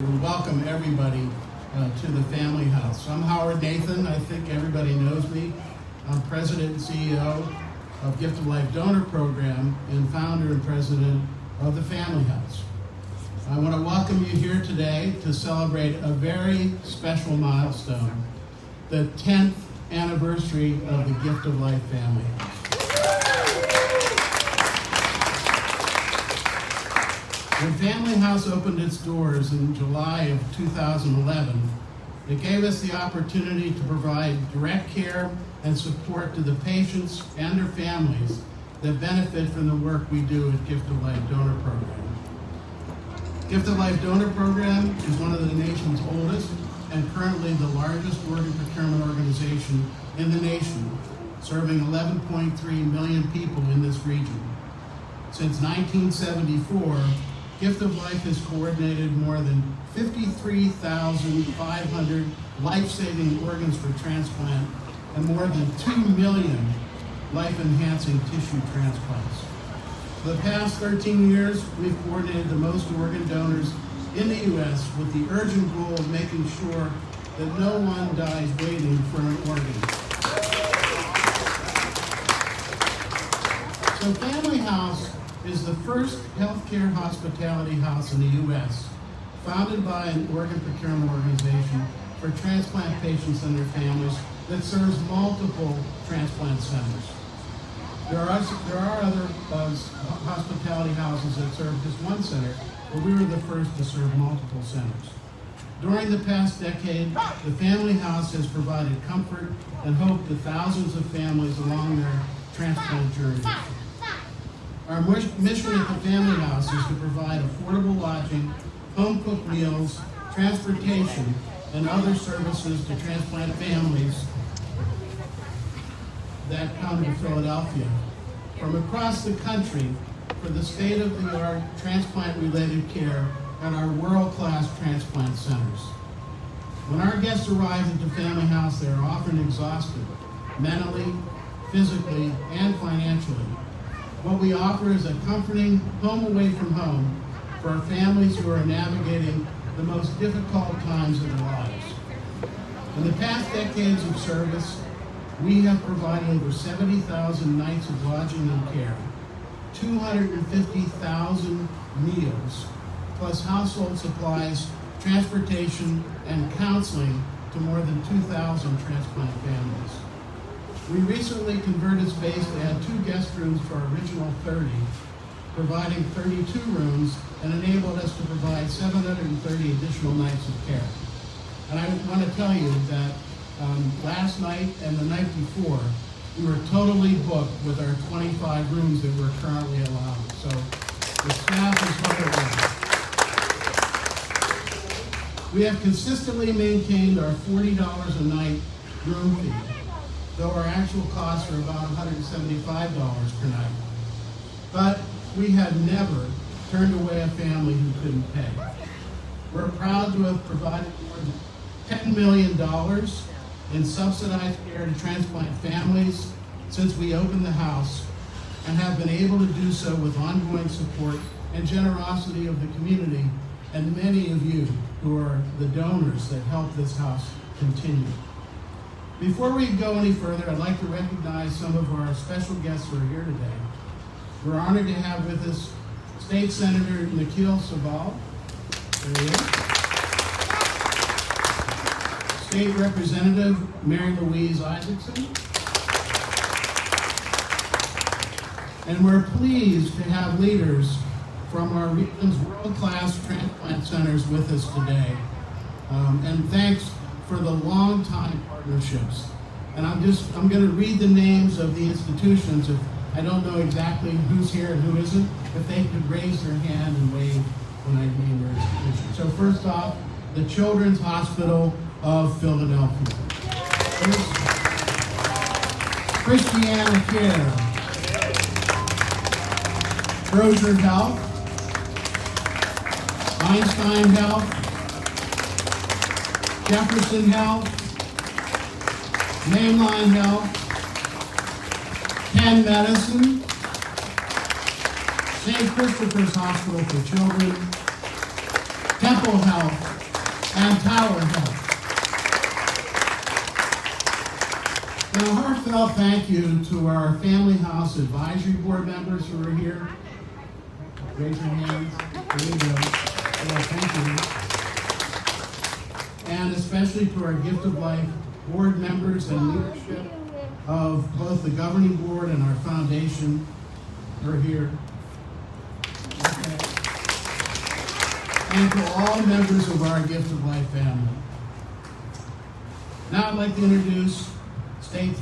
We welcome everybody to the Family House. I'm Howard Nathan. I think everybody knows me. I'm President and CEO of Gift of Life Donor Program and founder and president of the Family House. I want to welcome you here today to celebrate a very special milestone, the 10th anniversary of the Gift of Life Family House. When Family House opened its doors in July of 2011, it gave us the opportunity to provide direct care and support to the patients and their families that benefit from the work we do at Gift of Life Donor Program. Gift of Life Donor Program is one of the nation's oldest and currently the largest organ procurement organization in the nation, serving 11.3 million people in this region. Since 1974, Gift of Life has coordinated more than 53,500 life-saving organs for transplant and more than 2 million life-enhancing tissue transplants. For the past 13 years, we've coordinated the most organ donors in the U.S. with the urgent goal of making sure that no one dies waiting for an organ. So Family House is the first healthcare hospitality house in the U.S., founded by an organ procurement organization for transplant patients and their families that serves multiple transplant centers. There are other hospitality houses that serve just one center, but we were the first to serve multiple centers. During the past decade, the Family House has provided comfort and hope to thousands of families along their transplant journeys. Our mission at the Family House is to provide affordable lodging, home-cooked meals, transportation, and other services to transplant families that come to Philadelphia from across the country for the state-of-the-art transplant-related care at our world-class transplant centers. When our guests arrive at the Family House, they are often exhausted, mentally, physically, and financially. What we offer is a comforting home away from home for our families who are navigating the most difficult times of their lives. In the past decades of service, we have provided over 70,000 nights of lodging and care, 250,000 meals, plus household supplies, transportation, and counseling to more than 2,000 transplant families. We recently converted space to add 2 guest rooms to our original 30, providing 32 rooms, and enabled us to provide 730 additional nights of care. And I want to tell you that last night and the night before, we were totally booked with our 25 rooms that we're currently allowing. So the staff is hard at work. We have consistently maintained our $40 a night room fee, though our actual costs are about $175 per night. But we have never turned away a family who couldn't pay. We're proud to have provided more than $10 million in subsidized care to transplant families since we opened the house, and have been able to do so with ongoing support and generosity of the community and many of you who are the donors that help this house continue. Before we go any further, I'd like to recognize some of our special guests who are here today. We're honored to have with us State Senator Nikhil Sawant. There he is. State Representative Mary Louise Isaacson. And we're pleased to have leaders from our region's world-class transplant centers with us today. And thanks for the long-time partnerships. And I'm going to read the names of the institutions. If I don't know exactly who's here and who isn't, if they could raise their hand and wave when I name their institution. So first off, the Children's Hospital of Philadelphia. There's Christiana Care, Crozier Health, Einstein Health, Jefferson Health, Mainline Health, Penn Medicine, St. Christopher's Hospital for Children, Temple Health, and Tower Health. Now, a heartfelt thank you to our Family House Advisory Board members who are here. Raise your hands. There you go. Well, thank you. And especially to our Gift of Life board members and leadership of both the governing board and our foundation who are here. Okay. And to all members of our Gift of Life family. Now I'd like to introduce State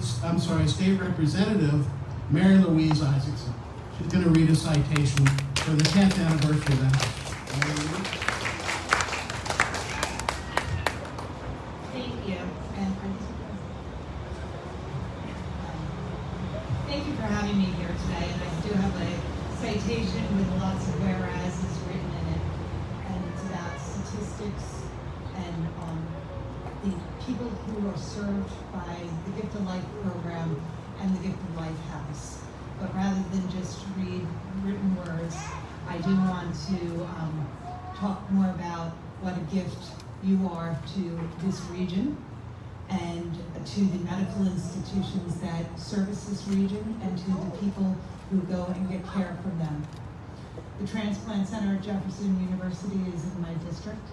Representative Mary Louise Isaacson. She's going to read a citation for the 10th anniversary of the House. Thank you. And thank you for having me here today. And I do have a citation with lots of whereases written in it. And it's about statistics and the people who are served by the Gift of Life program and the Gift of Life House. But rather than just read written words, I do want to talk more about what a gift you are to this region and to the medical institutions that service this region and to the people who go and get care from them. The Transplant Center at Jefferson University is in my district.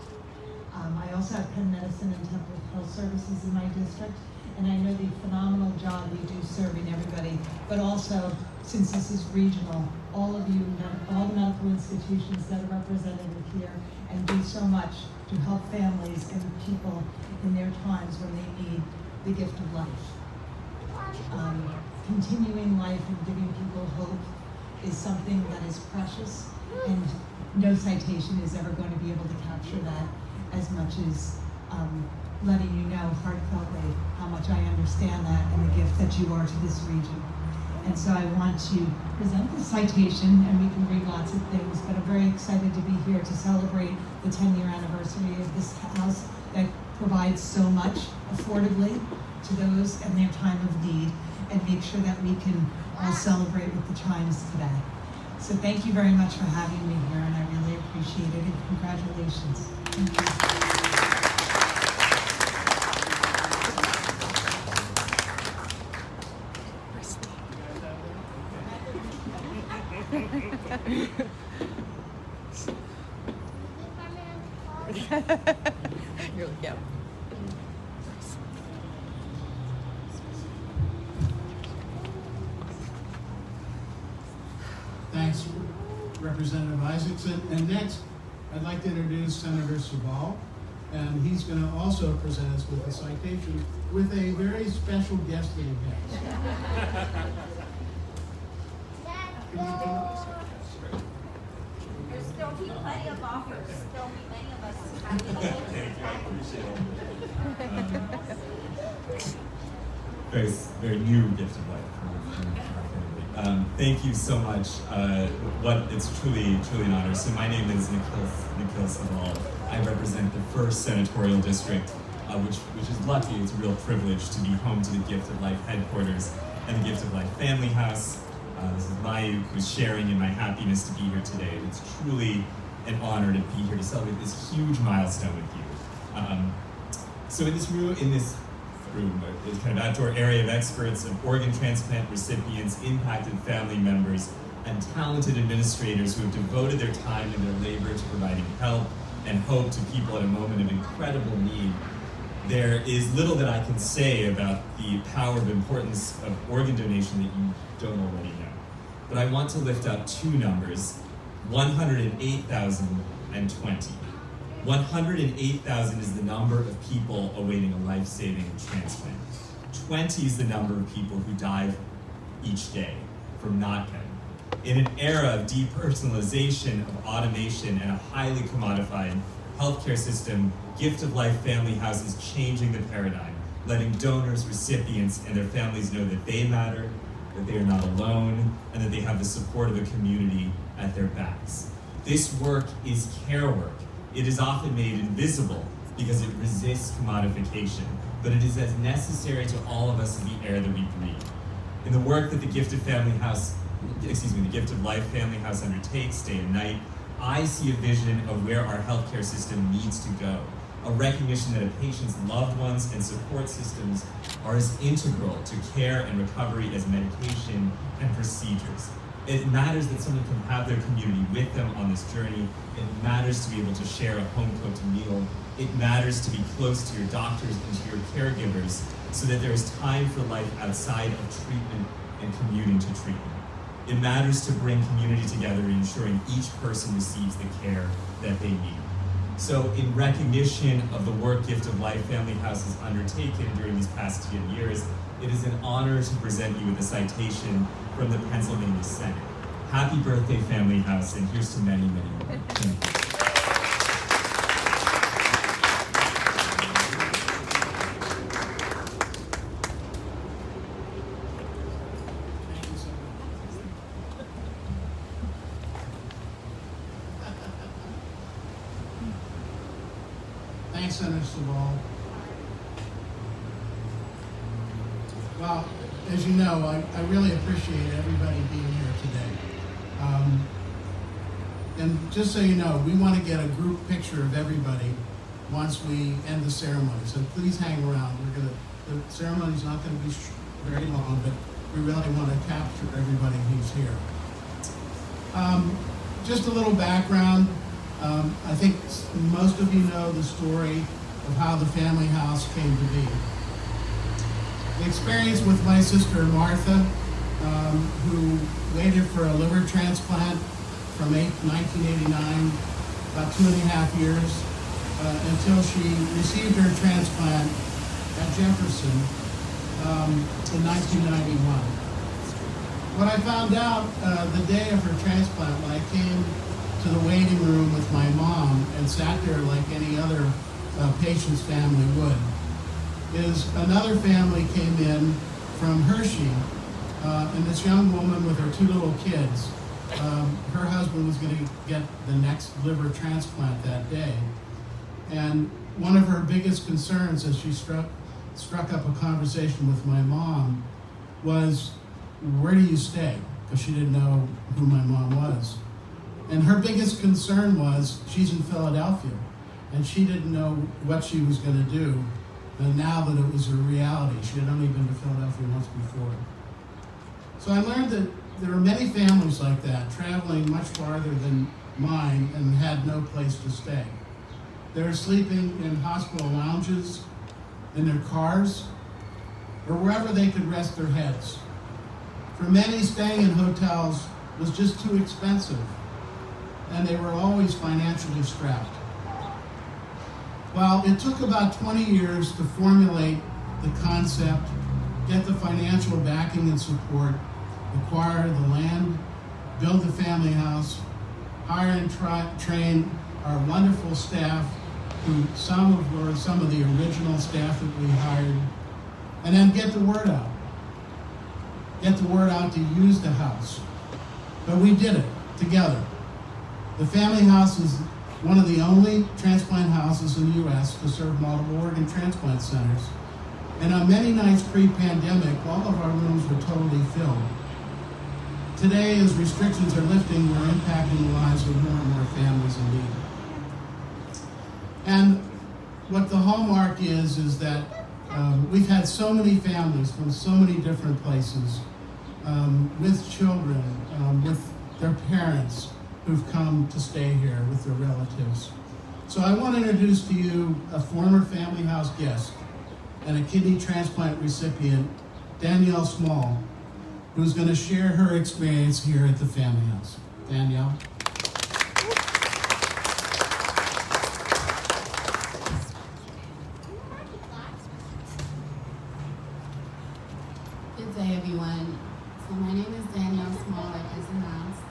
I also have Penn Medicine and Temple Health Services in my district, and I know the phenomenal job you do serving everybody, but also, since this is regional, all of you, all the medical institutions that are represented here, and do so much to help families and people in their times when they need the gift of life. Continuing life and giving people hope is something that is precious, and no citation is ever going to be able to capture that as much as letting you know heartfeltly how much I understand that and the gift that you are to this region. And so I want to present this citation, and we can read lots of things, but I'm very excited to be here to celebrate the 10-year anniversary of this house that provides so much affordably to those in their time of need, and make sure that we can all celebrate with the chimes today. So thank you very much for having me here, and I really appreciate it, and congratulations. Thank you. You're like, yep. Thanks, Representative Isaacson. And next, I'd like to introduce Senator Sabal, and he's going to also present us with a citation with a very special guest that he has. There's still be plenty of offers. Still be many of us happy. Very new gift of life for my family. Thank you so much. It's truly an honor. So my name is Nikhil Sabal. I represent the 1st Senatorial District, which is lucky. It's a real privilege to be home to the Gift of Life headquarters and the Gift of Life Family House. This is Mayuk, who's sharing in my happiness to be here today. It's truly an honor to be here to celebrate this huge milestone with you. So in this room, this kind of outdoor area of experts, of organ transplant recipients, impacted family members, and talented administrators who have devoted their time and their labor to providing help and hope to people at a moment of incredible need, there is little that I can say about the power of importance of organ donation that you don't already know. But I want to lift up 2 numbers, 108,020. 108,000 is the number of people awaiting a life-saving transplant. 20 is the number of people who die each day from not getting. In an era of depersonalization, of automation, and a highly commodified healthcare system, Gift of Life Family House is changing the paradigm, letting donors, recipients, and their families know that they matter, that they are not alone, and that they have the support of a community at their backs. This work is care work. It is often made invisible because it resists commodification, but it is as necessary to all of us as the air that we breathe. In the work that the Gift of Life Family House undertakes day and night, I see a vision of where our healthcare system needs to go. A recognition that a patient's loved ones and support systems are as integral to care and recovery as medication and procedures. It matters that someone can have their community with them on this journey. It matters to be able to share a home-cooked meal. It matters to be close to your doctors and to your caregivers so that there is time for life outside of treatment and commuting to treatment. It matters to bring community together, ensuring each person receives the care that they need. So in recognition of the work Gift of Life Family House has undertaken during these past 10 years, it is an honor to present you with a citation from the Pennsylvania Senate. Happy birthday, Family House, and here's to many, many more. Thank you. Thank you so much. Thanks, Senator Saval. Well, as you know, I really appreciate everybody being here today. And just so you know, we want to get a group picture of everybody once we end the ceremony. So please hang around. The ceremony's not going to be very long, but we really want to capture everybody who's here. Just a little background. I think most of you know the story of how the family house came to be. The experience with my sister Martha, who waited for a liver transplant from 1989, about 2.5 years, until she received her transplant at Jefferson in 1991. What I found out the day of her transplant, when I came to the waiting room with my mom and sat there like any other patient's family would, is another family came in from Hershey, and this young woman with her 2 little kids, her husband was going to get the next liver transplant that day. And one of her biggest concerns as she struck up a conversation with my mom was, where do you stay? Because she didn't know who my mom was. And her biggest concern was, she's in Philadelphia, and she didn't know what she was going to do. And now that it was a reality, she had only been to Philadelphia once before. So I learned that there are many families like that, traveling much farther than mine and had no place to stay. They're sleeping in hospital lounges, in their cars, or wherever they could rest their heads. For many, staying in hotels was just too expensive, and they were always financially strapped. Well, it took about 20 years to formulate the concept, get the financial backing and support, acquire the land, build the family house, hire and train our wonderful staff, who some of the original staff that we hired, and then get the word out. Get the word out to use the house. But we did it together. The family house is one of the only transplant houses in the U.S. to serve multiple organ transplant centers. And on many nights pre-pandemic, all of our rooms were totally filled. Today, as restrictions are lifting, we're impacting the lives of more and more families in need. And what the hallmark is that we've had so many families from so many different places, with children, with their parents, who've come to stay here with their relatives. So I want to introduce to you a former family house guest and a kidney transplant recipient, Danielle Small, who's going to share her experience here at the family house. Danielle. Good day, everyone. So my name is Danielle Small, like as announced,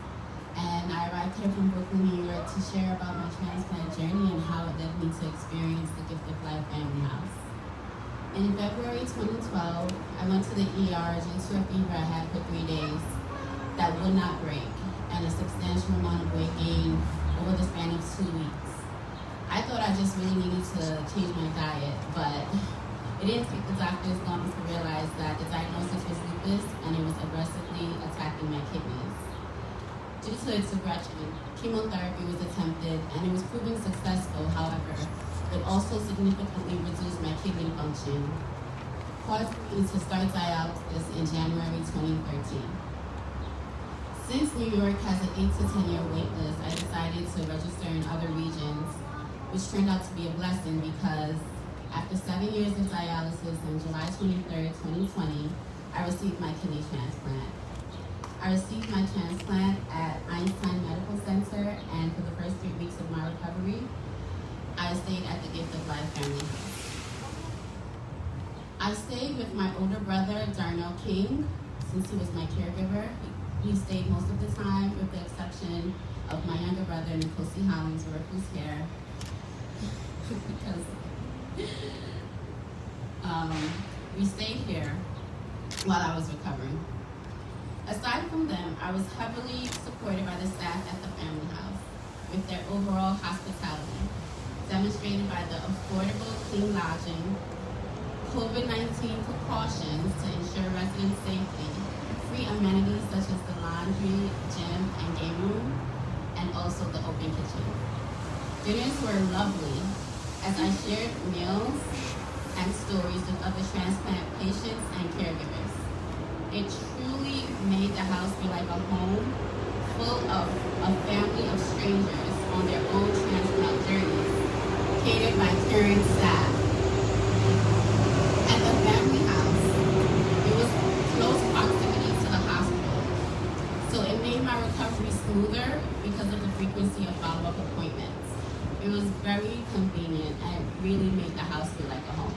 and I arrived here from Brooklyn, New York to share about my transplant journey and how it led me to experience the Gift of Life Family House. In February 2012, I went to the ER due to a fever I had for 3 days that would not break, and a substantial amount of weight gain over the span of 2 weeks. I thought I just really needed to change my diet, but it didn't take the doctors long to realize that the diagnosis was lupus and it was aggressively attacking my kidneys. Due to its aggression, chemotherapy was attempted and it was proven successful. However, it also significantly reduced my kidney function, causing me to start dialysis in January 2013. Since New York has an 8 to 10 year wait list, I decided to register in other regions, which turned out to be a blessing because after 7 years of dialysis on July 23rd, 2020, I received my kidney transplant. I received my transplant at Einstein Medical Center, and for the first 3 weeks of my recovery, I stayed at the Gift of Life Family House. I stayed with my older brother, Darnell King, since he was my caregiver. He stayed most of the time, with the exception of my younger brother, Nikosi Hollingsworth, who's here. Because we stayed here while I was recovering. Aside from them, I was heavily supported by the staff at the family house with their overall hospitality, demonstrated by the affordable, clean lodging, COVID-19 precautions to ensure resident safety, free amenities such as the laundry, gym, and game room, and also the open kitchen. Dinners were lovely as I shared meals and stories with other transplant patients and caregivers. It truly made the house feel like a home full of a family of strangers on their own transplant journeys, catered by caring staff. At the family house, it was close proximity to the hospital, so it made my recovery smoother because of the frequency of follow-up appointments. It was very convenient and it really made the house feel like a home.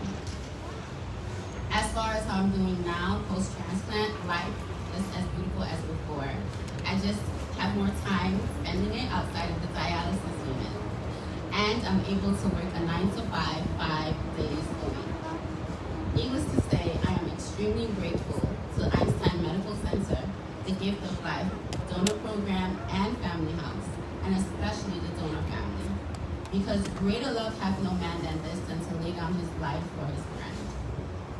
As far as how I'm doing now, post-transplant, life is as beautiful as before. I just have more time spending it outside of the dialysis unit. And I'm able to work a 9 to 5, 5 days a week. Needless to say, I am extremely grateful to Einstein Medical Center, the Gift of Life, donor program, and family house, and especially the donor family. Because greater love hath no man than this, than to lay down his life for his friend.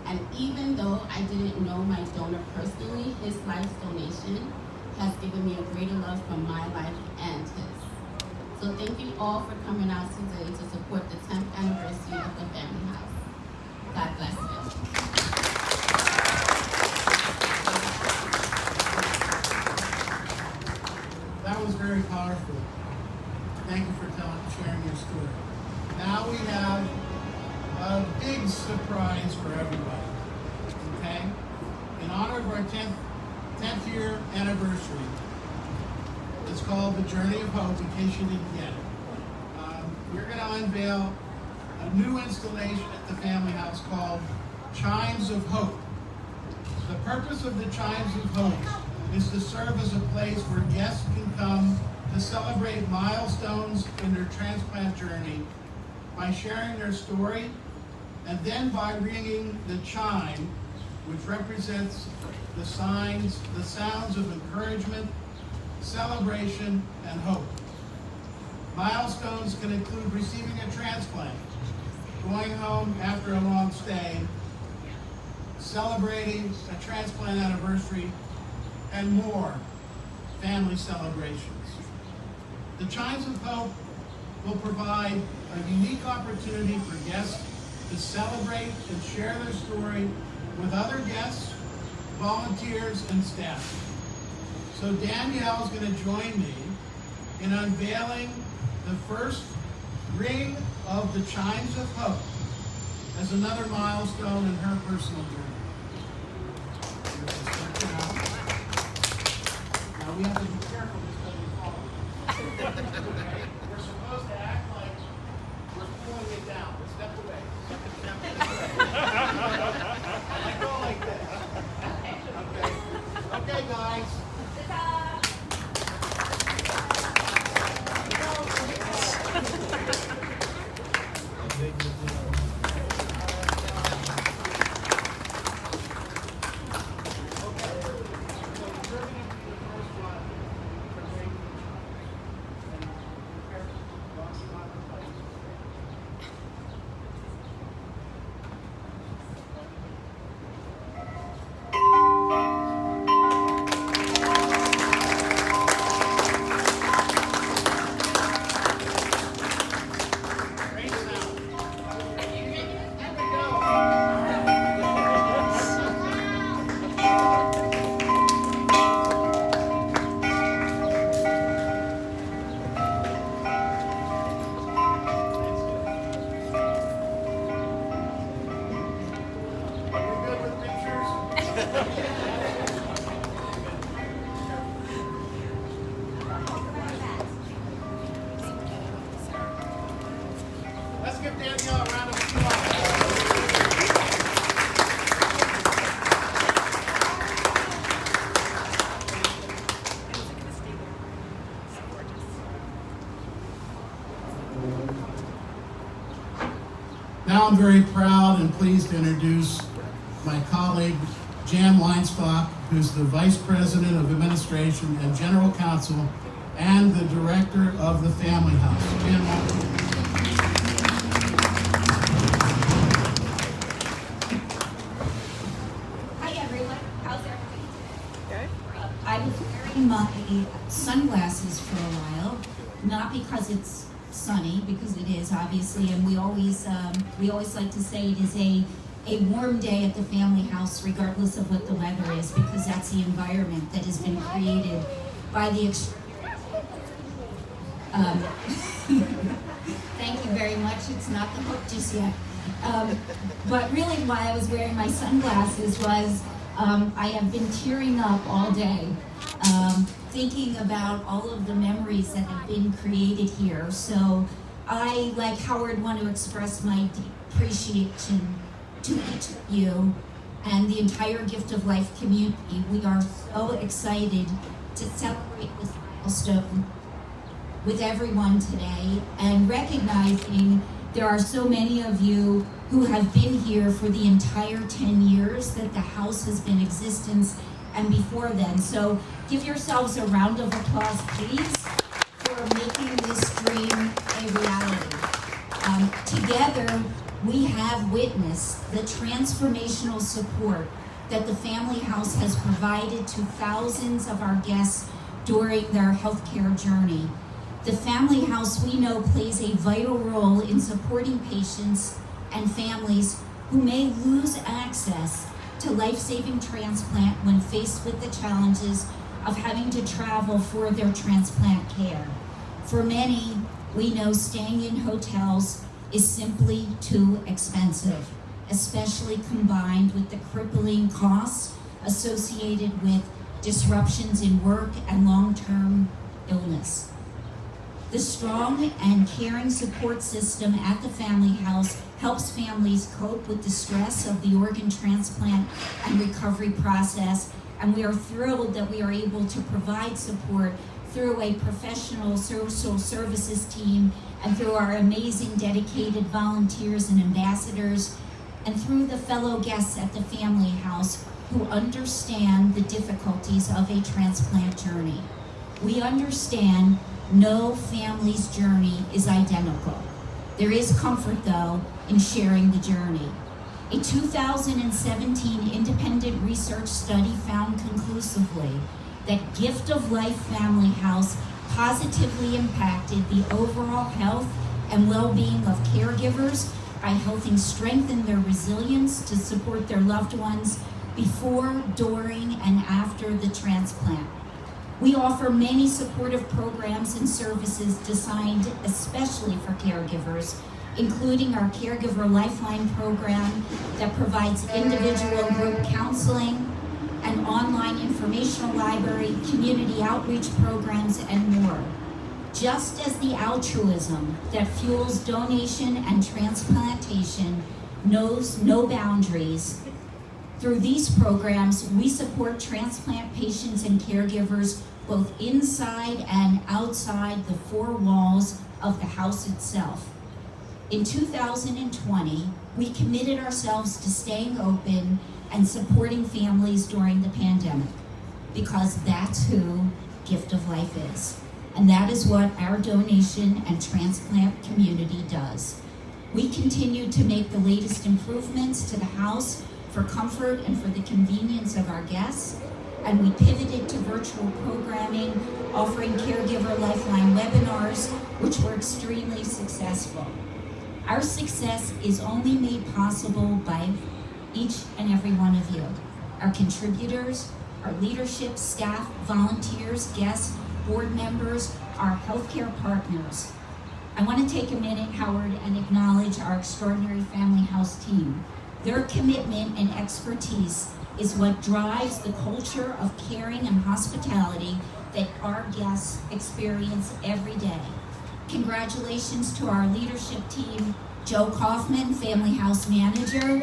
And even though I didn't know my donor personally, his life's donation has given me a greater love for my life and his. So thank you all for coming out today to support the 10th anniversary of the family house. God bless you. That was very powerful. Thank you for sharing your story. Now we have a big surprise for everybody. Okay? In honor of our 10th year anniversary, it's called The Journey of Hope, in case you didn't get it. We're going to unveil a new installation at the family house called Chimes of Hope. The purpose of the Chimes of Hope is to serve as a place where guests can come to celebrate milestones in their transplant journey by sharing their story and then by ringing the chime, which represents the sounds of encouragement, celebration, and hope. Milestones can include receiving a transplant, going home after a long stay, celebrating a transplant anniversary, and more family celebrations. The Chimes of Hope will provide a unique opportunity for guests to celebrate and share their story with other guests, volunteers, and staff. So Danielle is going to join me in unveiling the first ring of the Chimes of Hope as another milestone in her personal journey. Now we have to be careful because we fall. Okay? We're supposed to act like we're pulling it down. Step away. I go like this. Okay. Okay, guys. Let's give Danielle a round of applause. Now I'm very proud and pleased to introduce my colleague, Jan Weinsbach, who's the Vice President of Administration and General Counsel and the Director of the Family House. Jan, welcome. Hi everyone, how's everybody today? Good. I was wearing my sunglasses for a while, not because it's sunny, because it is obviously, and we always like to say it is a warm day at the family house regardless of what the weather is, because that's the environment that has been created by the thank you very much, it's not the hook just yet. But really why I was wearing my sunglasses was I have been tearing up all day, thinking about all of the memories that have been created here. So I, like Howard, want to express my deep appreciation to each of you and the entire Gift of Life community. We are so excited to celebrate this milestone with everyone today, and recognizing there are so many of you who have been here for the entire 10 years that the house has been in existence and before then. So give yourselves a round of applause, please, for making this dream a reality. Together, we have witnessed the transformational support that the Family House has provided to thousands of our guests during their healthcare journey. The Family House, we know, plays a vital role in supporting patients and families who may lose access to life-saving transplant when faced with the challenges of having to travel for their transplant care. For many, we know staying in hotels is simply too expensive, especially combined with the crippling costs associated with disruptions in work and long-term illness. The strong and caring support system at the Family House helps families cope with the stress of the organ transplant and recovery process, and we are thrilled that we are able to provide support through a professional social services team and through our amazing dedicated volunteers and ambassadors, and through the fellow guests at the Family House who understand the difficulties of a transplant journey. We understand no family's journey is identical. There is comfort, though, in sharing the journey. A 2017 independent research study found conclusively that Gift of Life Family House positively impacted the overall health and well-being of caregivers by helping strengthen their resilience to support their loved ones before, during, and after the transplant. We offer many supportive programs and services designed especially for caregivers, including our Caregiver Lifeline program that provides individual and group counseling, an online informational library, community outreach programs, and more. Just as the altruism that fuels donation and transplantation knows no boundaries, through these programs, we support transplant patients and caregivers both inside and outside the four walls of the house itself. In 2020, we committed ourselves to staying open and supporting families during the pandemic, because that's who Gift of Life is. And that is what our donation and transplant community does. We continue to make the latest improvements to the house for comfort and for the convenience of our guests, and we pivoted to virtual programming, offering Caregiver Lifeline webinars, which were extremely successful. Our success is only made possible by each and every one of you, our contributors, our leadership, staff, volunteers, guests, board members, our healthcare partners. I want to take a minute, Howard, and acknowledge our extraordinary Family House team. Their commitment and expertise is what drives the culture of caring and hospitality that our guests experience every day. Congratulations to our leadership team, Joe Kaufman, Family House Manager,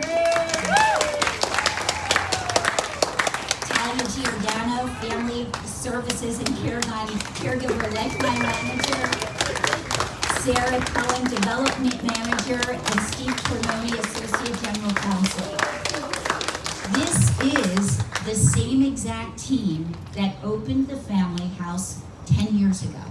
Talia Giordano, Family Services and Caregiver Lifeline Manager, Sarah Cohen, Development Manager, and Steve Tornoni, Associate General Counsel. This is the same exact team that opened the Family House 10 years ago.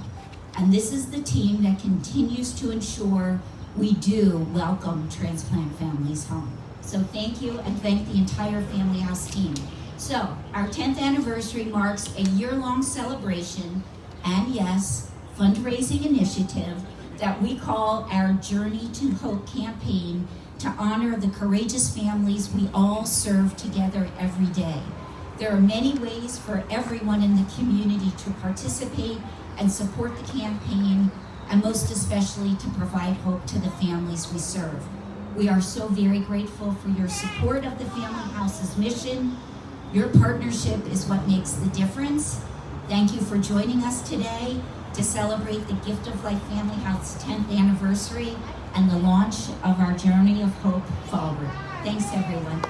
And this is the team that continues to ensure we do welcome transplant families home. So thank you, and thank the entire Family House team. So, our 10th anniversary marks a year-long celebration and, yes, fundraising initiative that we call our Journey to Hope campaign to honor the courageous families we all serve together every day. There are many ways for everyone in the community to participate and support the campaign, and most especially to provide hope to the families we serve. We are so very grateful for your support of the Family House's mission. Your partnership is what makes the difference. Thank you for joining us today to celebrate the Gift of Life Family House 10th anniversary and the launch of our Journey of Hope forward. Thanks, everyone.